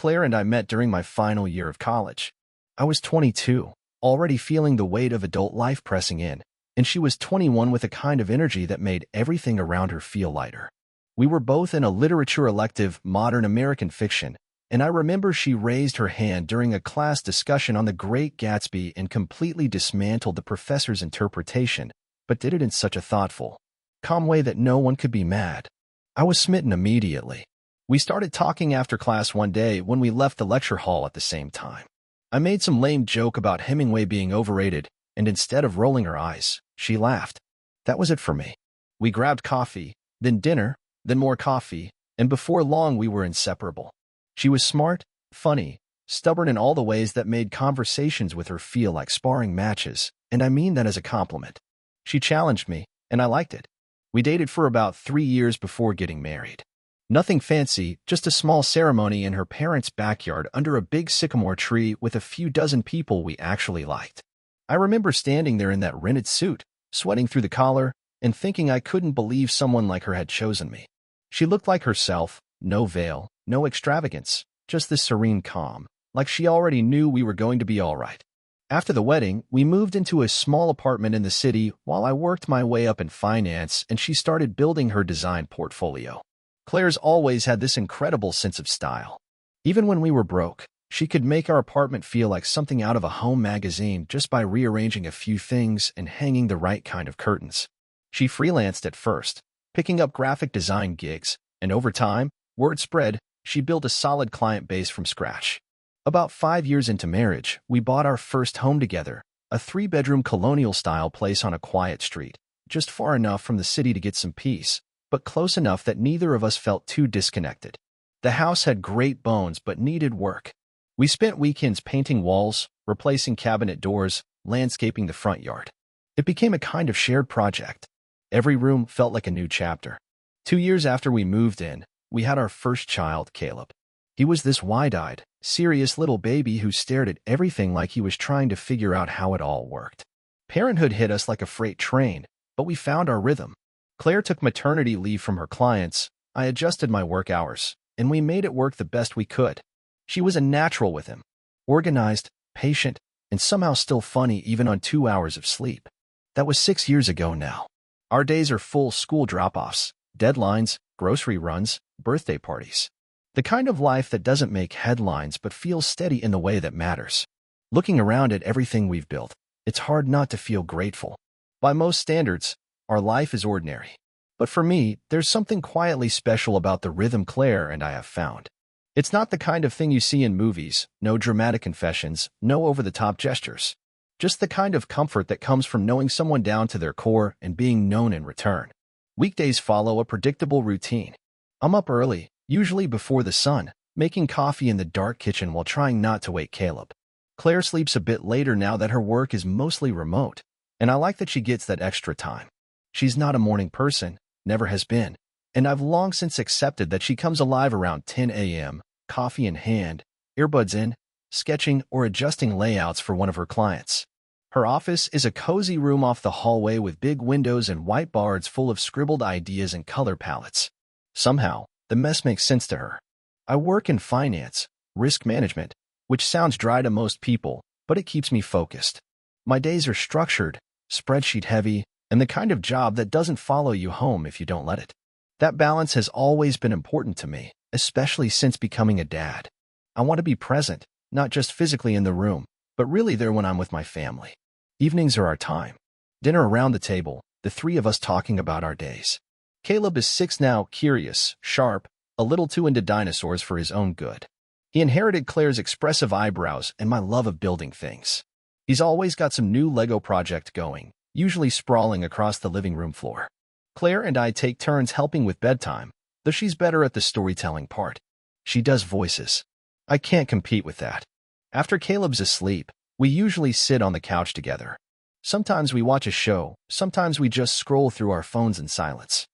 Claire and I met during my final year of college. I was 22, already feeling the weight of adult life pressing in, and she was 21 with a kind of energy that made everything around her feel lighter. We were both in a literature elective, modern American fiction, and I remember she raised her hand during a class discussion on The Great Gatsby and completely dismantled the professor's interpretation, but did it in such a thoughtful, calm way that no one could be mad. I was smitten immediately. We started talking after class one day when we left the lecture hall at the same time. I made some lame joke about Hemingway being overrated, and instead of rolling her eyes, she laughed. That was it for me. We grabbed coffee, then dinner, then more coffee, and before long we were inseparable. She was smart, funny, stubborn in all the ways that made conversations with her feel like sparring matches, and I mean that as a compliment. She challenged me, and I liked it. We dated for about 3 years before getting married. Nothing fancy, just a small ceremony in her parents' backyard under a big sycamore tree with a few dozen people we actually liked. I remember standing there in that rented suit, sweating through the collar, and thinking I couldn't believe someone like her had chosen me. She looked like herself, no veil, no extravagance, just this serene calm, like she already knew we were going to be all right. After the wedding, we moved into a small apartment in the city while I worked my way up in finance and she started building her design portfolio. Claire's always had this incredible sense of style. Even when we were broke, she could make our apartment feel like something out of a home magazine just by rearranging a few things and hanging the right kind of curtains. She freelanced at first, picking up graphic design gigs, and over time, word spread, she built a solid client base from scratch. About 5 years into marriage, we bought our first home together, a 3-bedroom colonial-style place on a quiet street, just far enough from the city to get some peace, but close enough that neither of us felt too disconnected. The house had great bones but needed work. We spent weekends painting walls, replacing cabinet doors, landscaping the front yard. It became a kind of shared project. Every room felt like a new chapter. 2 years after we moved in, we had our first child, Caleb. He was this wide-eyed, serious little baby who stared at everything like he was trying to figure out how it all worked. Parenthood hit us like a freight train, but we found our rhythm. Claire took maternity leave from her clients, I adjusted my work hours, and we made it work the best we could. She was a natural with him, organized, patient, and somehow still funny even on 2 hours of sleep. That was 6 years ago now. Our days are full school drop-offs, deadlines, grocery runs, birthday parties. The kind of life that doesn't make headlines but feels steady in the way that matters. Looking around at everything we've built, it's hard not to feel grateful. By most standards, our life is ordinary. But for me, there's something quietly special about the rhythm Claire and I have found. It's not the kind of thing you see in movies, no dramatic confessions, no over-the-top gestures. Just the kind of comfort that comes from knowing someone down to their core and being known in return. Weekdays follow a predictable routine. I'm up early, usually before the sun, making coffee in the dark kitchen while trying not to wake Caleb. Claire sleeps a bit later now that her work is mostly remote, and I like that she gets that extra time. She's not a morning person, never has been, and I've long since accepted that she comes alive around 10 a.m., coffee in hand, earbuds in, sketching or adjusting layouts for one of her clients. Her office is a cozy room off the hallway with big windows and whiteboards full of scribbled ideas and color palettes. Somehow, the mess makes sense to her. I work in finance, risk management, which sounds dry to most people, but it keeps me focused. My days are structured, spreadsheet-heavy, and the kind of job that doesn't follow you home if you don't let it. That balance has always been important to me, especially since becoming a dad. I want to be present, not just physically in the room, but really there when I'm with my family. Evenings are our time. Dinner around the table, the three of us talking about our days. Caleb is 6 now, curious, sharp, a little too into dinosaurs for his own good. He inherited Claire's expressive eyebrows and my love of building things. He's always got some new Lego project going, usually sprawling across the living room floor. Claire and I take turns helping with bedtime, though she's better at the storytelling part. She does voices. I can't compete with that. After Caleb's asleep, we usually sit on the couch together. Sometimes we watch a show, sometimes we just scroll through our phones in silence.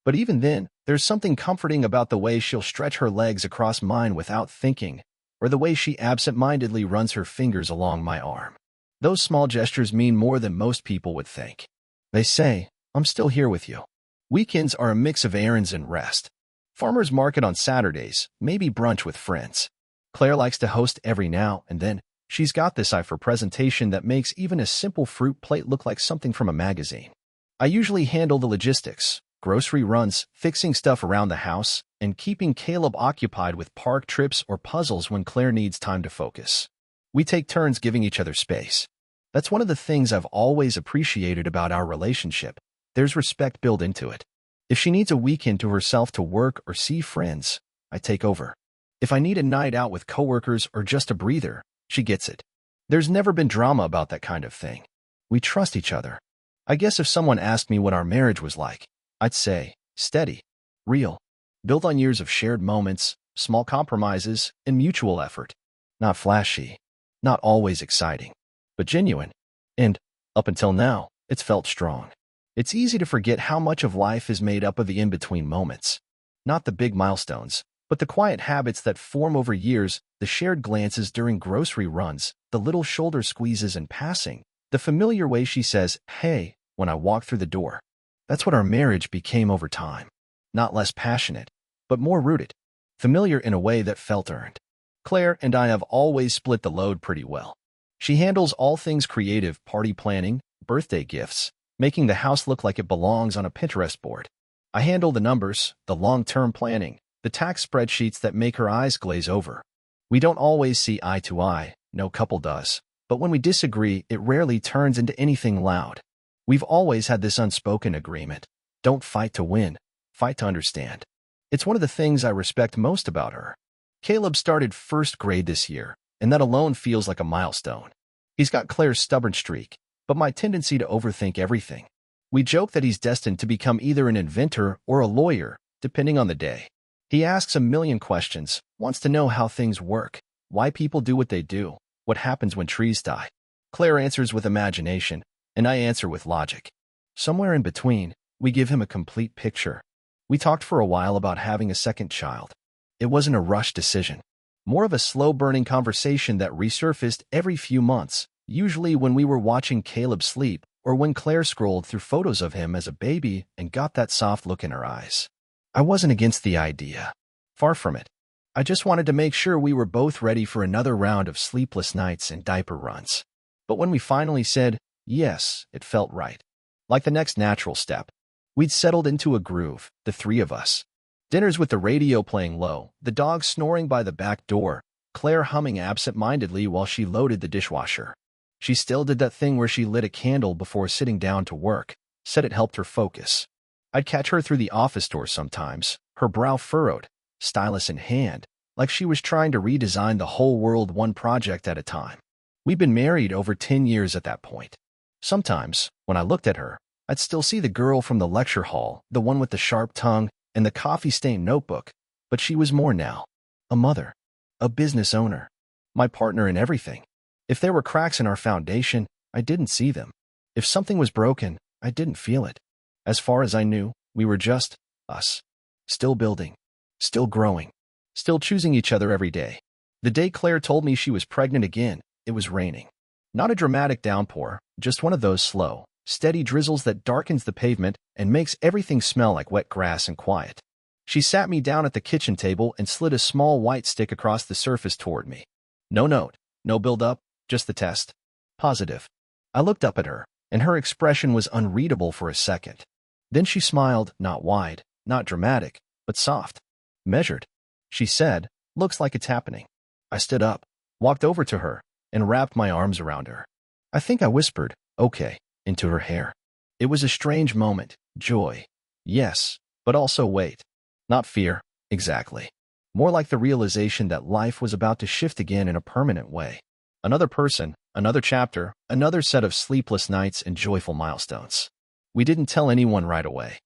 But even then, there's something comforting about the way she'll stretch her legs across mine without thinking, or the way she absent-mindedly runs her fingers along my arm. Those small gestures mean more than most people would think. They say, I'm still here with you. Weekends are a mix of errands and rest. Farmer's market on Saturdays, maybe brunch with friends. Claire likes to host every now and then. She's got this eye for presentation that makes even a simple fruit plate look like something from a magazine. I usually handle the logistics, grocery runs, fixing stuff around the house, and keeping Caleb occupied with park trips or puzzles when Claire needs time to focus. We take turns giving each other space. That's one of the things I've always appreciated about our relationship. There's respect built into it. If she needs a weekend to herself to work or see friends, I take over. If I need a night out with coworkers or just a breather, she gets it. There's never been drama about that kind of thing. We trust each other. I guess if someone asked me what our marriage was like, I'd say, steady, real, built on years of shared moments, small compromises, and mutual effort. Not flashy, not always exciting, but genuine. And, up until now, it's felt strong. It's easy to forget how much of life is made up of the in-between moments. Not the big milestones, but the quiet habits that form over years, the shared glances during grocery runs, the little shoulder squeezes in passing, the familiar way she says, "Hey," when I walk through the door. That's what our marriage became over time. Not less passionate, but more rooted. Familiar in a way that felt earned. Claire and I have always split the load pretty well. She handles all things creative, party planning, birthday gifts, making the house look like it belongs on a Pinterest board. I handle the numbers, the long-term planning, the tax spreadsheets that make her eyes glaze over. We don't always see eye to eye, no couple does, but when we disagree, it rarely turns into anything loud. We've always had this unspoken agreement. Don't fight to win, fight to understand. It's one of the things I respect most about her. Caleb started first grade this year, and that alone feels like a milestone. He's got Claire's stubborn streak, but my tendency to overthink everything. We joke that he's destined to become either an inventor or a lawyer, depending on the day. He asks a million questions, wants to know how things work, why people do what they do, what happens when trees die. Claire answers with imagination, and I answer with logic. Somewhere in between, we give him a complete picture. We talked for a while about having a second child. It wasn't a rushed decision, more of a slow-burning conversation that resurfaced every few months, usually when we were watching Caleb sleep or when Claire scrolled through photos of him as a baby and got that soft look in her eyes. I wasn't against the idea. Far from it. I just wanted to make sure we were both ready for another round of sleepless nights and diaper runs. But when we finally said yes, it felt right. Like the next natural step. We'd settled into a groove, the three of us. Dinners with the radio playing low, the dog snoring by the back door, Claire humming absent-mindedly while she loaded the dishwasher. She still did that thing where she lit a candle before sitting down to work, said it helped her focus. I'd catch her through the office door sometimes, her brow furrowed, stylus in hand, like she was trying to redesign the whole world one project at a time. We'd been married over 10 years at that point. Sometimes, when I looked at her, I'd still see the girl from the lecture hall, the one with the sharp tongue and the coffee-stained notebook, but she was more now. A mother, a business owner, my partner in everything. If there were cracks in our foundation, I didn't see them. If something was broken, I didn't feel it. As far as I knew, we were just us. Still building, still growing, still choosing each other every day. The day Claire told me she was pregnant again, it was raining. Not a dramatic downpour, just one of those slow, steady drizzles that darkens the pavement and makes everything smell like wet grass and quiet. She sat me down at the kitchen table and slid a small white stick across the surface toward me. No note, no build-up, just the test. Positive. I looked up at her, and her expression was unreadable for a second. Then she smiled, not wide, not dramatic, but soft. Measured. She said, "Looks like it's happening." I stood up, walked over to her, and wrapped my arms around her. I think I whispered, "Okay," into her hair. It was a strange moment, joy. Yes, but also wait. Not fear, exactly. More like the realization that life was about to shift again in a permanent way. Another person, another chapter, another set of sleepless nights and joyful milestones. We didn't tell anyone right away.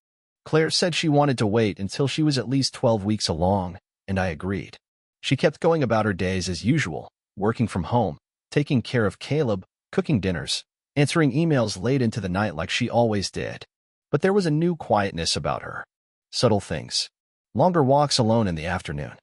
Claire said she wanted to wait until she was at least 12 weeks along, and I agreed. She kept going about her days as usual, working from home, taking care of Caleb, cooking dinners, answering emails late into the night like she always did. But there was a new quietness about her. Subtle things. Longer walks alone in the afternoon.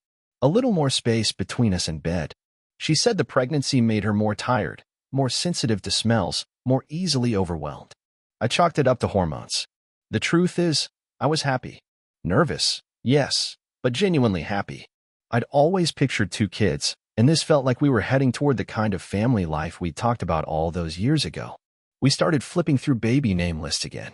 A little more space between us in bed. She said the pregnancy made her more tired, more sensitive to smells, more easily overwhelmed. I chalked it up to hormones. The truth is, I was happy. Nervous, yes, but genuinely happy. I'd always pictured 2 kids, And this felt like we were heading toward the kind of family life we talked about all those years ago. We started flipping through baby name lists again.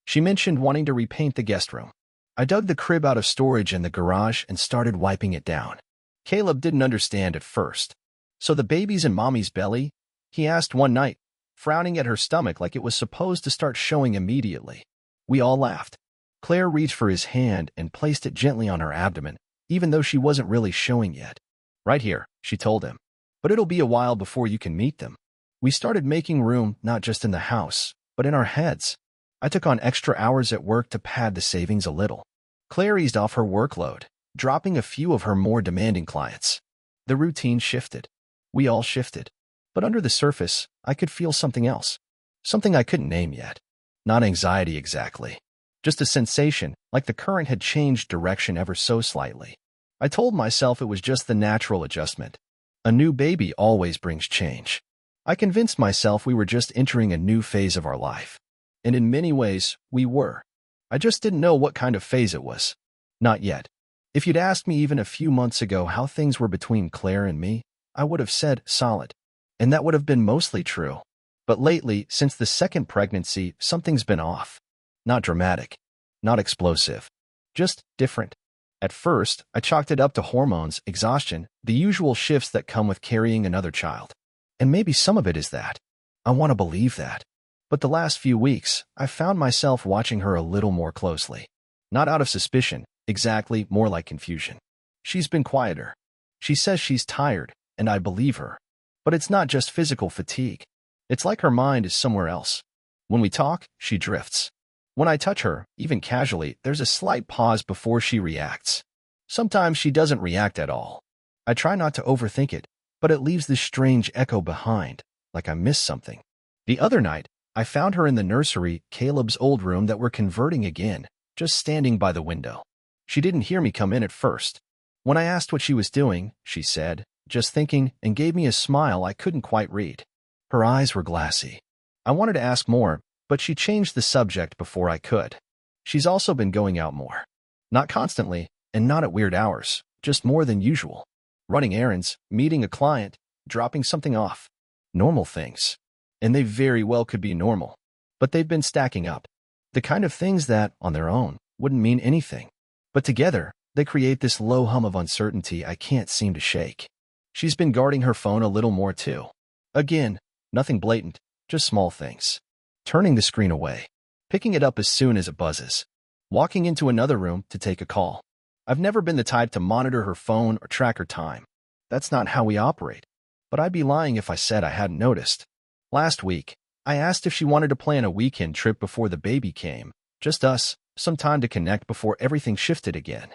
She mentioned wanting to repaint the guest room. I dug the crib out of storage in the garage and started wiping it down. Caleb didn't understand at first. "So the baby's in mommy's belly?" he asked one night, frowning at her stomach like it was supposed to start showing immediately. We all laughed. Claire reached for his hand and placed it gently on her abdomen, even though she wasn't really showing yet. "Right here," she told him. "But it'll be a while before you can meet them." We started making room not just in the house, but in our heads. I took on extra hours at work to pad the savings a little. Claire eased off her workload, dropping a few of her more demanding clients. The routine shifted. We all shifted. But under the surface, I could feel something else. Something I couldn't name yet. Not anxiety exactly. Just a sensation, like the current had changed direction ever so slightly. I told myself it was just the natural adjustment. A new baby always brings change. I convinced myself we were just entering a new phase of our life. And in many ways, we were. I just didn't know what kind of phase it was. Not yet. If you'd asked me even a few months ago how things were between Claire and me, I would have said solid. And that would have been mostly true. But lately, since the second pregnancy, something's been off. Not dramatic. Not explosive. Just different. At first, I chalked it up to hormones, exhaustion, the usual shifts that come with carrying another child. And maybe some of it is that. I want to believe that. But the last few weeks, I've found myself watching her a little more closely. Not out of suspicion, exactly, more like confusion. She's been quieter. She says she's tired, and I believe her. But it's not just physical fatigue. It's like her mind is somewhere else. When we talk, she drifts. When I touch her, even casually, there's a slight pause before she reacts. Sometimes she doesn't react at all. I try not to overthink it, but it leaves this strange echo behind, like I missed something. The other night, I found her in the nursery, Caleb's old room that we're converting again, just standing by the window. She didn't hear me come in at first. When I asked what she was doing, she said, "Just thinking," and gave me a smile I couldn't quite read. Her eyes were glassy. I wanted to ask more, but she changed the subject before I could. She's also been going out more. Not constantly, and not at weird hours, just more than usual. Running errands, meeting a client, dropping something off. Normal things. And they very well could be normal. But they've been stacking up. The kind of things that, on their own, wouldn't mean anything. But together, they create this low hum of uncertainty I can't seem to shake. She's been guarding her phone a little more too. Again, nothing blatant, just small things. Turning the screen away. Picking it up as soon as it buzzes. Walking into another room to take a call. I've never been the type to monitor her phone or track her time. That's not how we operate. But I'd be lying if I said I hadn't noticed. Last week, I asked if she wanted to plan a weekend trip before the baby came. Just us, some time to connect before everything shifted again.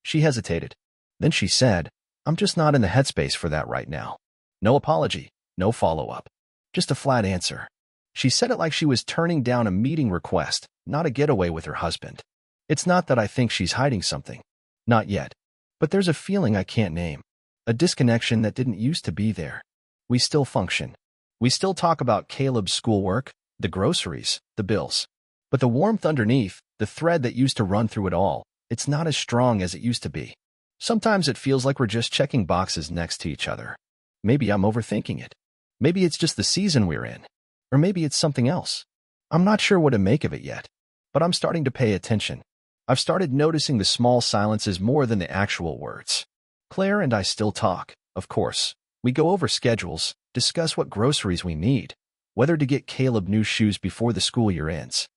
She hesitated. Then she said, "I'm just not in the headspace for that right now." No apology, no follow-up. Just a flat answer. She said it like she was turning down a meeting request, not a getaway with her husband. It's not that I think she's hiding something. Not yet. But there's a feeling I can't name. A disconnection that didn't used to be there. We still function. We still talk about Caleb's schoolwork, the groceries, the bills. But the warmth underneath, the thread that used to run through it all, it's not as strong as it used to be. Sometimes it feels like we're just checking boxes next to each other. Maybe I'm overthinking it. Maybe it's just the season we're in. Or maybe it's something else. I'm not sure what to make of it yet. But I'm starting to pay attention. I've started noticing the small silences more than the actual words. Claire and I still talk, of course. We go over schedules, discuss what groceries we need, whether to get Caleb new shoes before the school year ends.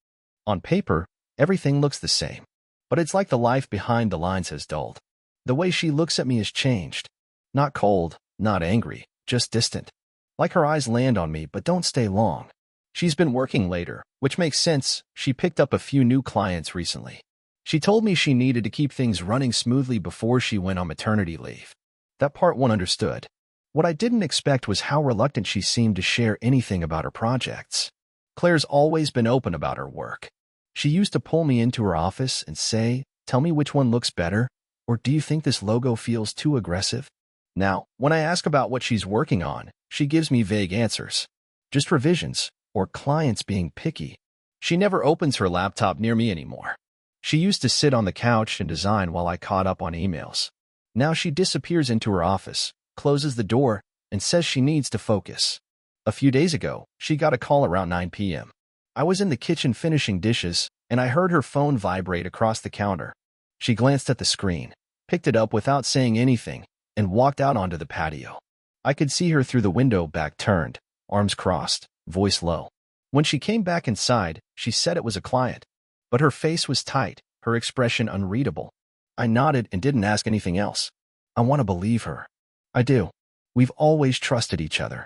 On paper, everything looks the same. But it's like the life behind the lines has dulled. The way she looks at me has changed. Not cold, not angry, just distant. Like her eyes land on me but don't stay long. She's been working later, which makes sense. She picked up a few new clients recently. She told me she needed to keep things running smoothly before she went on maternity leave. That part one understood. What I didn't expect was how reluctant she seemed to share anything about her projects. Claire's always been open about her work. She used to pull me into her office and say, "Tell me which one looks better, or do you think this logo feels too aggressive?" Now, when I ask about what she's working on, she gives me vague answers. Just revisions, or clients being picky. She never opens her laptop near me anymore. She used to sit on the couch and design while I caught up on emails. Now she disappears into her office, closes the door, and says she needs to focus. A few days ago, she got a call around 9 p.m. I was in the kitchen finishing dishes, and I heard her phone vibrate across the counter. She glanced at the screen, picked it up without saying anything, and walked out onto the patio. I could see her through the window, back turned, arms crossed, voice low. When she came back inside, she said it was a client. But her face was tight, her expression unreadable. I nodded and didn't ask anything else. I want to believe her. I do. We've always trusted each other.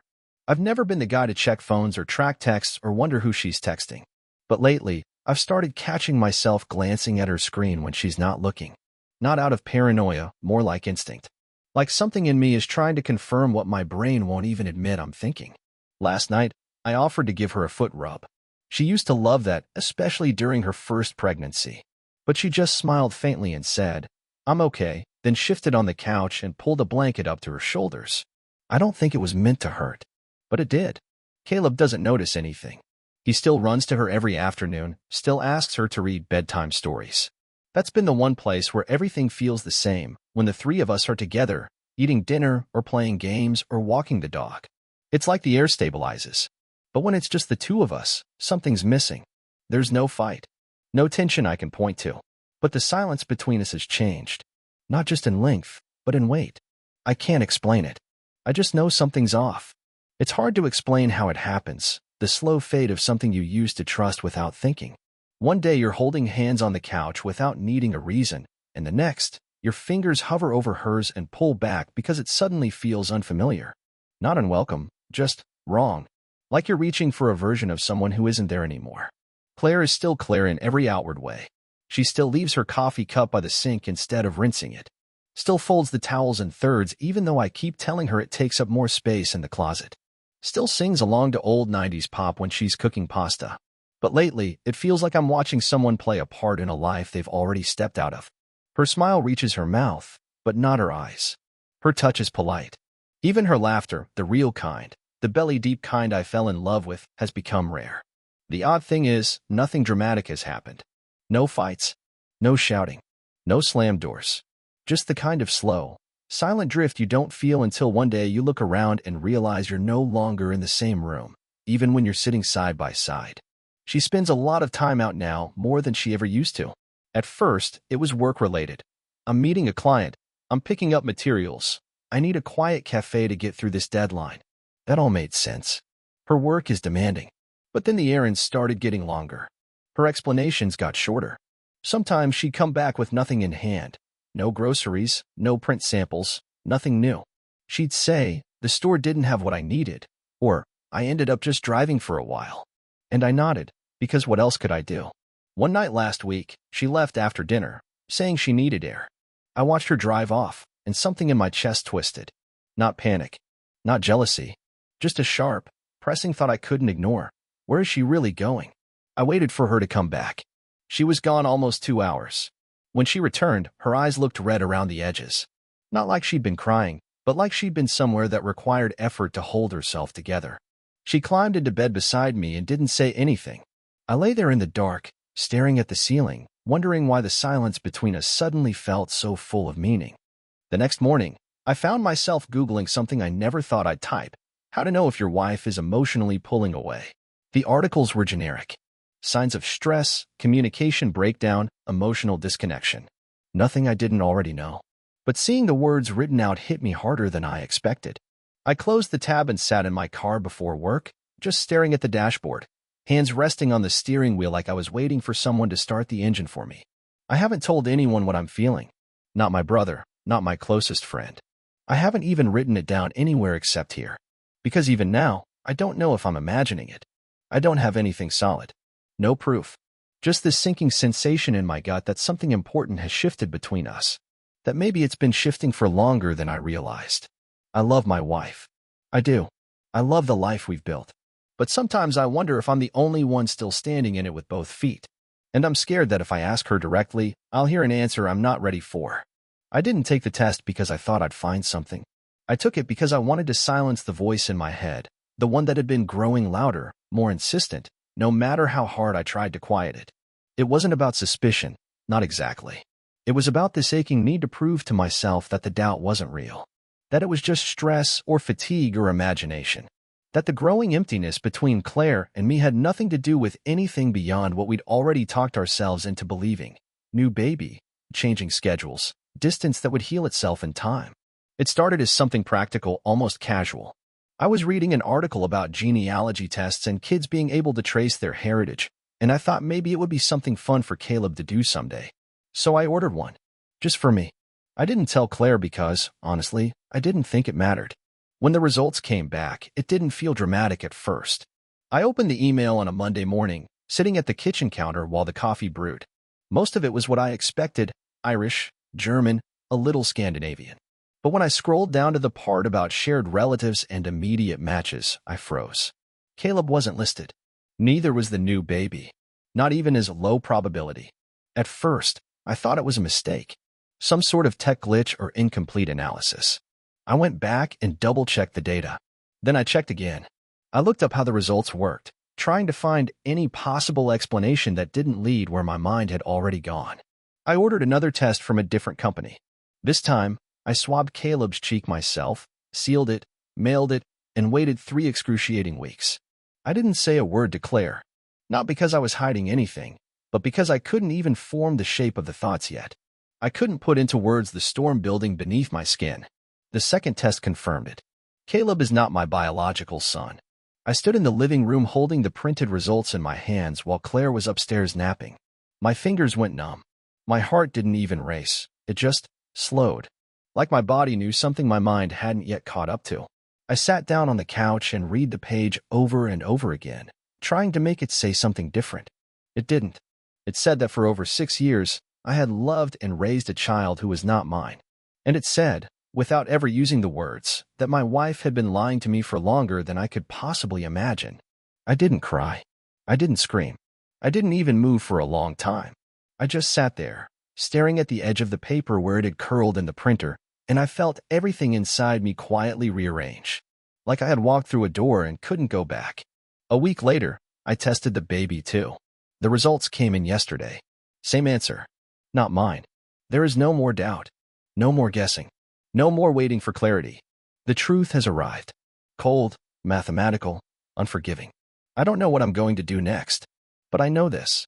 I've never been the guy to check phones or track texts or wonder who she's texting. But lately, I've started catching myself glancing at her screen when she's not looking. Not out of paranoia, more like instinct. Like something in me is trying to confirm what my brain won't even admit I'm thinking. Last night, I offered to give her a foot rub. She used to love that, especially during her first pregnancy. But she just smiled faintly and said, "I'm okay," then shifted on the couch and pulled a blanket up to her shoulders. I don't think it was meant to hurt. But it did. Caleb doesn't notice anything. He still runs to her every afternoon, still asks her to read bedtime stories. That's been the one place where everything feels the same, when the three of us are together, eating dinner or playing games or walking the dog. It's like the air stabilizes. But when it's just the two of us, something's missing. There's no fight. No tension I can point to. But the silence between us has changed. Not just in length, but in weight. I can't explain it. I just know something's off. It's hard to explain how it happens, the slow fade of something you used to trust without thinking. One day you're holding hands on the couch without needing a reason, and the next, your fingers hover over hers and pull back because it suddenly feels unfamiliar. Not unwelcome, just wrong. Like you're reaching for a version of someone who isn't there anymore. Claire is still Claire in every outward way. She still leaves her coffee cup by the sink instead of rinsing it. Still folds the towels in thirds even though I keep telling her it takes up more space in the closet. Still sings along to old 90s pop when she's cooking pasta. But lately, it feels like I'm watching someone play a part in a life they've already stepped out of. Her smile reaches her mouth, but not her eyes. Her touch is polite. Even her laughter, the real kind, the belly-deep kind I fell in love with, has become rare. The odd thing is, nothing dramatic has happened. No fights, no shouting, no slammed doors. Just the kind of slow, silent drift you don't feel until one day you look around and realize you're no longer in the same room, even when you're sitting side by side. She spends a lot of time out now, more than she ever used to. At first, it was work-related. I'm meeting a client. I'm picking up materials. I need a quiet cafe to get through this deadline. That all made sense. Her work is demanding. But then the errands started getting longer. Her explanations got shorter. Sometimes she'd come back with nothing in hand. No groceries, no print samples, nothing new. She'd say, "The store didn't have what I needed," or "I ended up just driving for a while." And I nodded, because what else could I do? One night last week, she left after dinner, saying she needed air. I watched her drive off, and something in my chest twisted. Not panic, not jealousy, just a sharp, pressing thought I couldn't ignore. Where is she really going? I waited for her to come back. She was gone almost 2 hours. When she returned, her eyes looked red around the edges. Not like she'd been crying, but like she'd been somewhere that required effort to hold herself together. She climbed into bed beside me and didn't say anything. I lay there in the dark, staring at the ceiling, wondering why the silence between us suddenly felt so full of meaning. The next morning, I found myself Googling something I never thought I'd type: how to know if your wife is emotionally pulling away. The articles were generic. Signs of stress, communication breakdown, emotional disconnection. Nothing I didn't already know. But seeing the words written out hit me harder than I expected. I closed the tab and sat in my car before work, just staring at the dashboard, hands resting on the steering wheel like I was waiting for someone to start the engine for me. I haven't told anyone what I'm feeling. Not my brother, not my closest friend. I haven't even written it down anywhere except here. Because even now, I don't know if I'm imagining it. I don't have anything solid. No proof. Just this sinking sensation in my gut that something important has shifted between us. That maybe it's been shifting for longer than I realized. I love my wife. I do. I love the life we've built. But sometimes I wonder if I'm the only one still standing in it with both feet. And I'm scared that if I ask her directly, I'll hear an answer I'm not ready for. I didn't take the test because I thought I'd find something. I took it because I wanted to silence the voice in my head, the one that had been growing louder, more insistent, no matter how hard I tried to quiet it. It wasn't about suspicion, not exactly. It was about this aching need to prove to myself that the doubt wasn't real. that it was just stress or fatigue or imagination, that the growing emptiness between Claire and me had nothing to do with anything beyond what we'd already talked ourselves into believing. New baby, changing schedules, distance that would heal itself in time. It started as something practical, almost casual. I was reading an article about genealogy tests and kids being able to trace their heritage, and I thought maybe it would be something fun for Caleb to do someday. So I ordered one. Just for me. I didn't tell Claire because, honestly, I didn't think it mattered. When the results came back, it didn't feel dramatic at first. I opened the email on a Monday morning, sitting at the kitchen counter while the coffee brewed. Most of it was what I expected: Irish, German, a little Scandinavian. But when I scrolled down to the part about shared relatives and immediate matches, I froze. Caleb wasn't listed. Neither was the new baby. Not even as low probability. At first, I thought it was a mistake. Some sort of tech glitch or incomplete analysis. I went back and double-checked the data. Then I checked again. I looked up how the results worked, trying to find any possible explanation that didn't lead where my mind had already gone. I ordered another test from a different company. This time, I swabbed Caleb's cheek myself, sealed it, mailed it, and waited 3 excruciating weeks. I didn't say a word to Claire. Not because I was hiding anything, but because I couldn't even form the shape of the thoughts yet. I couldn't put into words the storm building beneath my skin. The second test confirmed it. Caleb is not my biological son. I stood in the living room holding the printed results in my hands while Claire was upstairs napping. My fingers went numb. My heart didn't even race. It just slowed. Like my body knew something my mind hadn't yet caught up to. I sat down on the couch and read the page over and over again, trying to make it say something different. It didn't. It said that for over 6 years, I had loved and raised a child who was not mine. And it said, without ever using the words, that my wife had been lying to me for longer than I could possibly imagine. I didn't cry. I didn't scream. I didn't even move for a long time. I just sat there, staring at the edge of the paper where it had curled in the printer, and I felt everything inside me quietly rearrange. Like I had walked through a door and couldn't go back. A week later, I tested the baby too. The results came in yesterday. Same answer. Not mine. There is no more doubt. No more guessing. No more waiting for clarity. The truth has arrived. Cold, mathematical, unforgiving. I don't know what I'm going to do next, but I know this.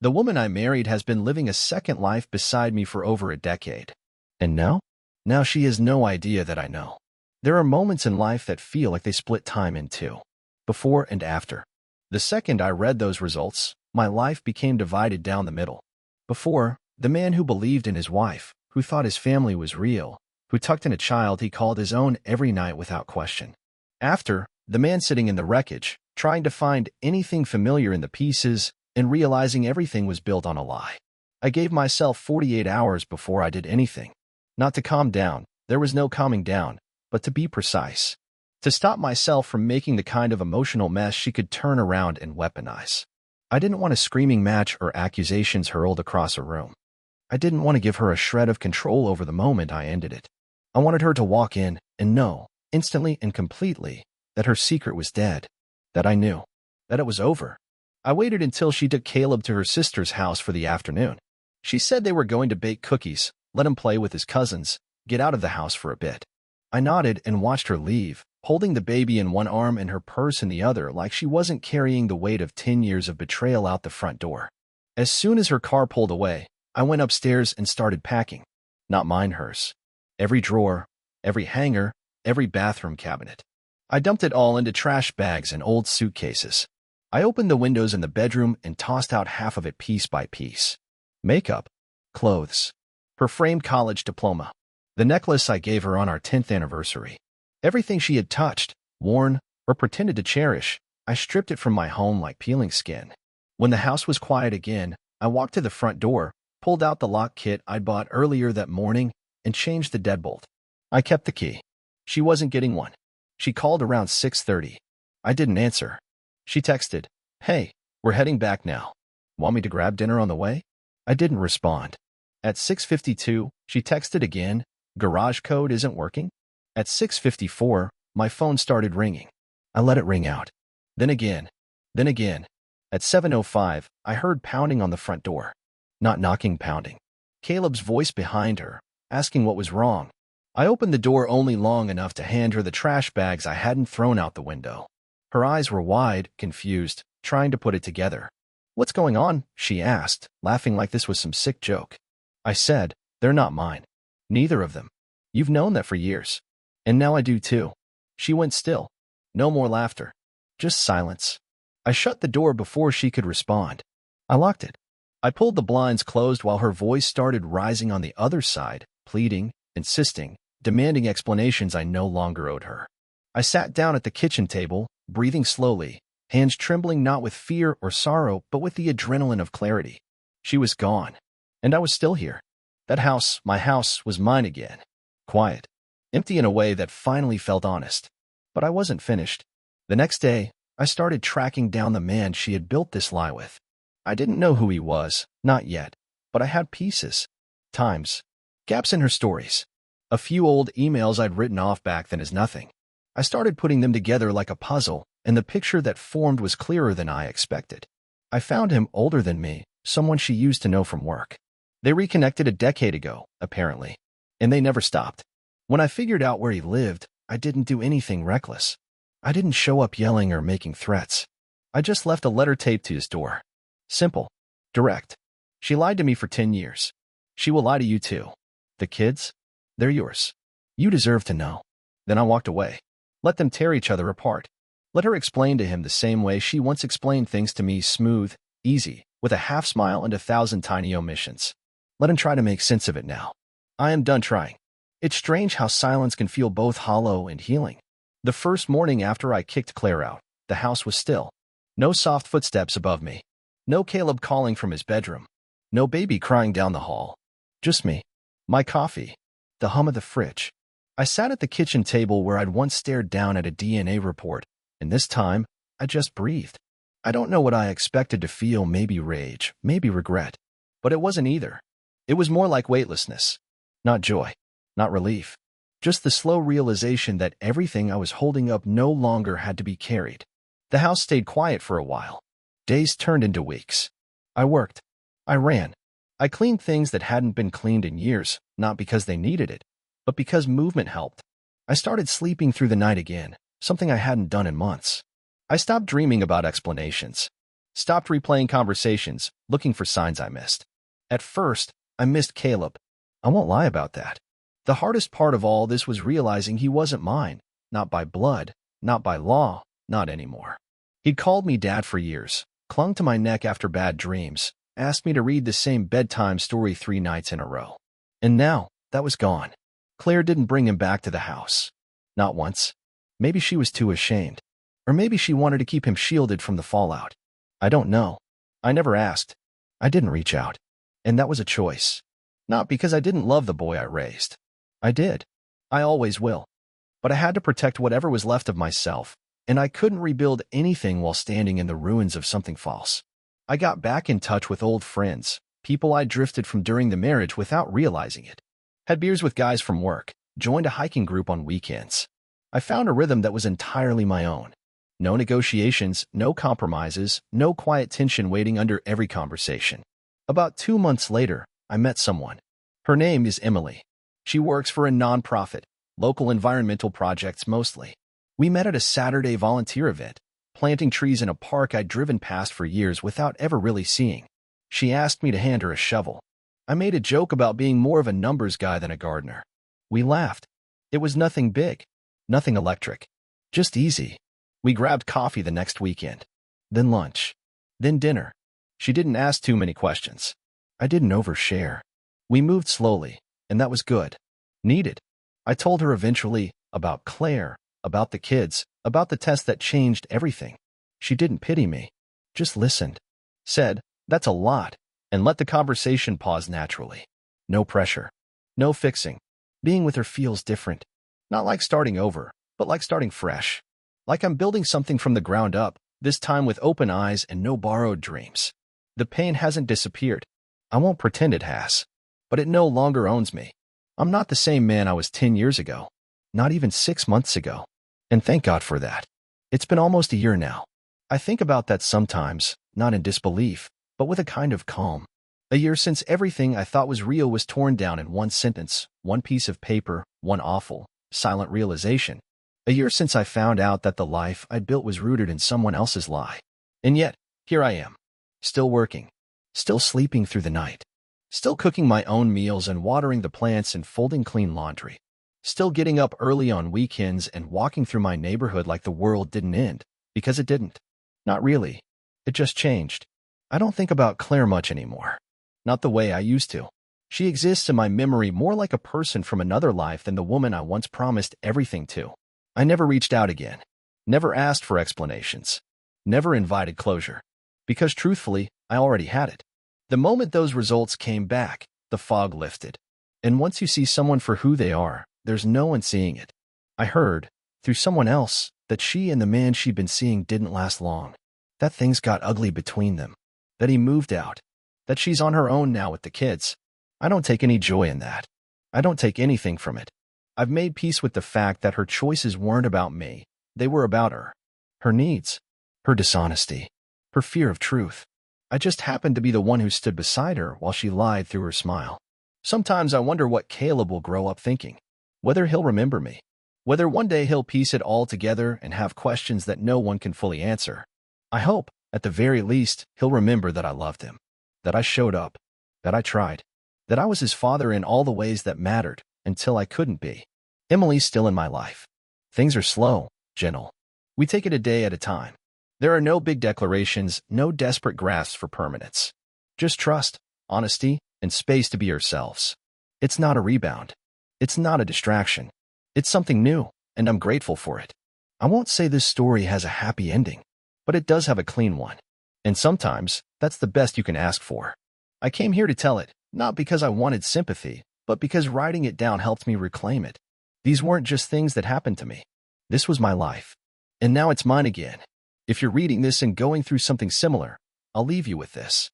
The woman I married has been living a second life beside me for over a decade. And now? Now she has no idea that I know. There are moments in life that feel like they split time in two. Before and after. The second I read those results, my life became divided down the middle. Before, the man who believed in his wife, who thought his family was real, who tucked in a child he called his own every night without question. After, the man sitting in the wreckage, trying to find anything familiar in the pieces, and realizing everything was built on a lie. I gave myself 48 hours before I did anything. Not to calm down, there was no calming down, but to be precise. To stop myself from making the kind of emotional mess she could turn around and weaponize. I didn't want a screaming match or accusations hurled across a room. I didn't want to give her a shred of control over the moment I ended it. I wanted her to walk in and know, instantly and completely, that her secret was dead. That I knew. That it was over. I waited until she took Caleb to her sister's house for the afternoon. She said they were going to bake cookies, let him play with his cousins, get out of the house for a bit. I nodded and watched her leave, holding the baby in one arm and her purse in the other like she wasn't carrying the weight of 10 years of betrayal out the front door. As soon as her car pulled away, I went upstairs and started packing. Not mine, hers. Every drawer, every hanger, every bathroom cabinet. I dumped it all into trash bags and old suitcases. I opened the windows in the bedroom and tossed out half of it piece by piece. Makeup, clothes, her framed college diploma, the necklace I gave her on our 10th anniversary. Everything she had touched, worn, or pretended to cherish, I stripped it from my home like peeling skin. When the house was quiet again, I walked to the front door, pulled out the lock kit I'd bought earlier that morning, and changed the deadbolt. I kept the key. She wasn't getting one. She called around 6:30. I didn't answer. She texted, "Hey, we're heading back now. Want me to grab dinner on the way?" I didn't respond. At 6:52, she texted again, "Garage code isn't working?" At 6:54, my phone started ringing. I let it ring out. Then again. Then again. At 7:05, I heard pounding on the front door. Not knocking, pounding. Caleb's voice behind her, asking what was wrong. I opened the door only long enough to hand her the trash bags I hadn't thrown out the window. Her eyes were wide, confused, trying to put it together. "What's going on?" she asked, laughing like this was some sick joke. I said, "They're not mine. Neither of them. You've known that for years. And now I do too." She went still. No more laughter. Just silence. I shut the door before she could respond. I locked it. I pulled the blinds closed while her voice started rising on the other side, pleading, insisting, demanding explanations I no longer owed her. I sat down at the kitchen table, breathing slowly, hands trembling not with fear or sorrow, but with the adrenaline of clarity. She was gone. And I was still here. That house, my house, was mine again. Quiet. Empty in a way that finally felt honest. But I wasn't finished. The next day, I started tracking down the man she had built this lie with. I didn't know who he was, not yet, but I had pieces, times, gaps in her stories. A few old emails I'd written off back then as nothing. I started putting them together like a puzzle, and the picture that formed was clearer than I expected. I found him older than me, someone she used to know from work. They reconnected a decade ago, apparently, and they never stopped. When I figured out where he lived, I didn't do anything reckless. I didn't show up yelling or making threats. I just left a letter taped to his door. Simple. Direct. She lied to me for 10 years. She will lie to you too. The kids? They're yours. You deserve to know. Then I walked away. Let them tear each other apart. Let her explain to him the same way she once explained things to me, smooth, easy, with a half smile and 1,000 tiny omissions. Let him try to make sense of it now. I am done trying. It's strange how silence can feel both hollow and healing. The first morning after I kicked Claire out, the house was still. No soft footsteps above me. No Caleb calling from his bedroom. No baby crying down the hall. Just me. My coffee. The hum of the fridge. I sat at the kitchen table where I'd once stared down at a DNA report, and this time, I just breathed. I don't know what I expected to feel, maybe rage, maybe regret. But it wasn't either. It was more like weightlessness. Not joy. Not relief. Just the slow realization that everything I was holding up no longer had to be carried. The house stayed quiet for a while. Days turned into weeks. I worked. I ran. I cleaned things that hadn't been cleaned in years, not because they needed it, but because movement helped. I started sleeping through the night again, something I hadn't done in months. I stopped dreaming about explanations. Stopped replaying conversations, looking for signs I missed. At first, I missed Caleb. I won't lie about that. The hardest part of all this was realizing he wasn't mine, not by blood, not by law, not anymore. He'd called me dad for years, clung to my neck after bad dreams, asked me to read the same bedtime story 3 nights in a row. And now, that was gone. Claire didn't bring him back to the house. Not once. Maybe she was too ashamed. Or maybe she wanted to keep him shielded from the fallout. I don't know. I never asked. I didn't reach out. And that was a choice. Not because I didn't love the boy I raised. I did. I always will. But I had to protect whatever was left of myself, and I couldn't rebuild anything while standing in the ruins of something false. I got back in touch with old friends, people I drifted from during the marriage without realizing it. Had beers with guys from work, joined a hiking group on weekends. I found a rhythm that was entirely my own. No negotiations, no compromises, no quiet tension waiting under every conversation. About 2 months later, I met someone. Her name is Emily. She works for a nonprofit, local environmental projects mostly. We met at a Saturday volunteer event, planting trees in a park I'd driven past for years without ever really seeing. She asked me to hand her a shovel. I made a joke about being more of a numbers guy than a gardener. We laughed. It was nothing big, nothing electric, just easy. We grabbed coffee the next weekend, then lunch, then dinner. She didn't ask too many questions. I didn't overshare. We moved slowly, and that was good. Needed. I told her eventually about Claire, about the kids, about the test that changed everything. She didn't pity me, just listened. Said, "That's a lot," and let the conversation pause naturally. No pressure. No fixing. Being with her feels different. Not like starting over, but like starting fresh. Like I'm building something from the ground up, this time with open eyes and no borrowed dreams. The pain hasn't disappeared. I won't pretend it has. But it no longer owns me. I'm not the same man I was 10 years ago. Not even 6 months ago. And thank God for that. It's been almost a year now. I think about that sometimes, not in disbelief, but with a kind of calm. A year since everything I thought was real was torn down in one sentence, one piece of paper, one awful, silent realization. A year since I found out that the life I'd built was rooted in someone else's lie. And yet, here I am, still working, still sleeping through the night, still cooking my own meals and watering the plants and folding clean laundry, still getting up early on weekends and walking through my neighborhood like the world didn't end, because it didn't. Not really. It just changed. I don't think about Claire much anymore. Not the way I used to. She exists in my memory more like a person from another life than the woman I once promised everything to. I never reached out again. Never asked for explanations. Never invited closure. Because truthfully, I already had it. The moment those results came back, the fog lifted. And once you see someone for who they are, there's no one seeing it. I heard, through someone else, that she and the man she'd been seeing didn't last long. That things got ugly between them. That he moved out. That she's on her own now with the kids. I don't take any joy in that. I don't take anything from it. I've made peace with the fact that her choices weren't about me. They were about her. Her needs. Her dishonesty. Her fear of truth. I just happened to be the one who stood beside her while she lied through her smile. Sometimes I wonder what Caleb will grow up thinking. Whether he'll remember me. Whether one day he'll piece it all together and have questions that no one can fully answer. I hope, at the very least, he'll remember that I loved him. That I showed up. That I tried. That I was his father in all the ways that mattered, until I couldn't be. Emily's still in my life. Things are slow, gentle. We take it a day at a time. There are no big declarations, no desperate grasps for permanence. Just trust, honesty, and space to be yourselves. It's not a rebound. It's not a distraction. It's something new, and I'm grateful for it. I won't say this story has a happy ending, but it does have a clean one. And sometimes, that's the best you can ask for. I came here to tell it, not because I wanted sympathy, but because writing it down helped me reclaim it. These weren't just things that happened to me. This was my life. And now it's mine again. If you're reading this and going through something similar, I'll leave you with this.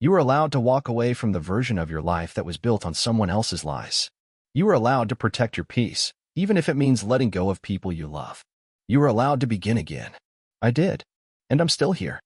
You are allowed to walk away from the version of your life that was built on someone else's lies. You are allowed to protect your peace, even if it means letting go of people you love. You are allowed to begin again. I did. And I'm still here.